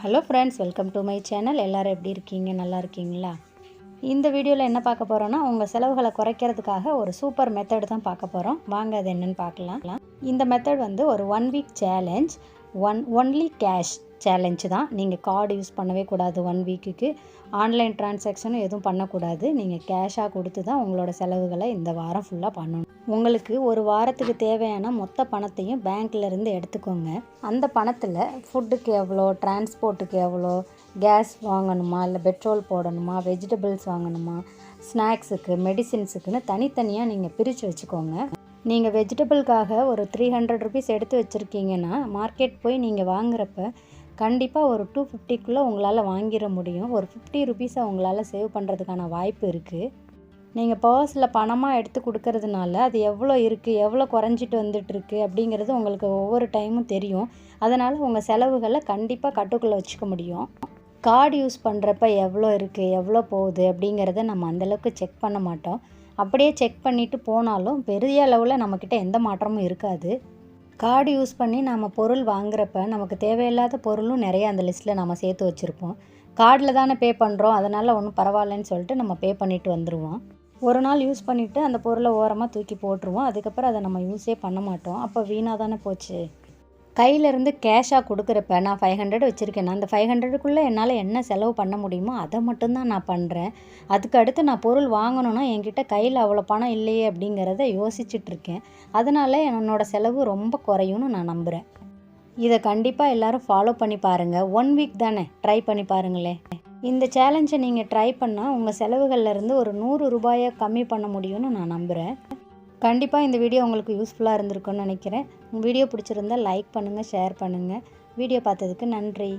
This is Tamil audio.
Hello friends, welcome to my channel. எல்லோரும் எப்படி இருக்கீங்க? நல்லா இருக்கீங்களா? இந்த வீடியோவில் என்ன பார்க்க போகிறோன்னா, உங்கள் செலவுகளை குறைக்கிறதுக்காக ஒரு சூப்பர் மெத்தட் தான் பார்க்க போகிறோம். வாங்க அது என்னென்னு பார்க்கலாம். இந்த மெத்தட் வந்து ஒரு 1 week challenge, only cash challenge தான். நீங்கள் கார்டு யூஸ் பண்ணவே கூடாது. 1 வீக்குக்கு ஆன்லைன் டிரான்சாக்ஷனும் எதுவும் பண்ணக்கூடாது. நீங்கள் கேஷாக கொடுத்து தான் உங்களோட செலவுகளை இந்த வாரம் ஃபுல்லாக பண்ணணும். உங்களுக்கு ஒரு வாரத்துக்கு தேவையான மொத்த பணத்தையும் பேங்க்லேருந்து எடுத்துக்கோங்க. அந்த பணத்தில் ஃபுட்டுக்கு எவ்வளோ, டிரான்ஸ்போர்ட்டுக்கு எவ்வளோ, கேஸ் வாங்கணுமா, இல்லை பெட்ரோல் போடணுமா, வெஜிடபிள்ஸ் வாங்கணுமா, ஸ்நாக்ஸுக்கு, மெடிசின்ஸுக்குன்னு தனித்தனியாக நீங்கள் பிரித்து வச்சுக்கோங்க. நீங்கள் வெஜிடபிள்காக ஒரு 300 ருபீஸ் எடுத்து வச்சுருக்கீங்கன்னா, மார்க்கெட் போய் நீங்கள் வாங்குறப்ப கண்டிப்பாக ஒரு 250க்குள்ளே உங்களால் வாங்கிட முடியும். ஒரு 50 ருபீஸை உங்களால் சேவ் பண்ணுறதுக்கான வாய்ப்பு இருக்குது. நீங்கள் பர்ஸில் பணமாக எடுத்து கொடுக்கறதுனால அது எவ்வளோ இருக்குது, எவ்வளோ குறைஞ்சிட்டு வந்துட்டுருக்கு அப்படிங்கிறது உங்களுக்கு ஒவ்வொரு டைமும் தெரியும். அதனால் உங்கள் செலவுகளை கண்டிப்பாக கட்டுக்குள்ளே வச்சுக்க முடியும். கார்டு யூஸ் பண்ணுறப்ப எவ்வளோ இருக்குது, எவ்வளோ போகுது அப்படிங்கிறத நம்ம அந்தளவுக்கு செக் பண்ண மாட்டோம். அப்படியே செக் பண்ணிவிட்டு போனாலும் பெரிய அளவில் நம்மக்கிட்ட எந்த மாற்றமும் இருக்காது. கார்டு யூஸ் பண்ணி நம்ம பொருள் வாங்குறப்ப நமக்கு தேவையில்லாத பொருளும் நிறைய அந்த லிஸ்ட்டில் நம்ம சேர்த்து வச்சுருப்போம். கார்டில் தானே பே பண்ணுறோம், அதனால் ஒன்றும் பரவாயில்லன்னு சொல்லிட்டு நம்ம பே பண்ணிவிட்டு வந்துடுவோம். ஒரு நாள் யூஸ் பண்ணிவிட்டு அந்த பொருளை ஓரமாக தூக்கி போட்டுருவோம். அதுக்கப்புறம் அதை நம்ம யூஸே பண்ண மாட்டோம். அப்போ வீணாக தானே போச்சு. கையிலேருந்து கேஷாக கொடுக்குறப்ப நான் 500 வச்சுருக்கேன்னா, அந்த 500க்குள்ளே என்னால் என்ன செலவு பண்ண முடியுமோ அதை மட்டும்தான் நான் பண்ணுறேன். அதுக்கு அடுத்து நான் பொருள் வாங்கணுன்னா என்கிட்ட கையில் அவ்வளோ பணம் இல்லையே அப்படிங்கிறத யோசிச்சுட்ருக்கேன். அதனால் என்னோடய செலவு ரொம்ப குறையும்னு நான் நம்புகிறேன். இதை கண்டிப்பாக எல்லோரும் ஃபாலோ பண்ணி பாருங்கள். 1 வீக் தானே, ட்ரை பண்ணி பாருங்களேன். இந்த சேலஞ்சை நீங்கள் ட்ரை பண்ணால் உங்கள் செலவுகள்லேருந்து ஒரு 100 ரூபாயை கம்மி பண்ண முடியும்னு நான் நம்புகிறேன். கண்டிப்பாக இந்த வீடியோ உங்களுக்கு யூஸ்ஃபுல்லாக இருந்திருக்குன்னு நினைக்கிறேன். வீடியோ பிடிச்சிருந்தால் லைக் பண்ணுங்கள், ஷேர் பண்ணுங்கள். வீடியோ பார்த்ததுக்கு நன்றி.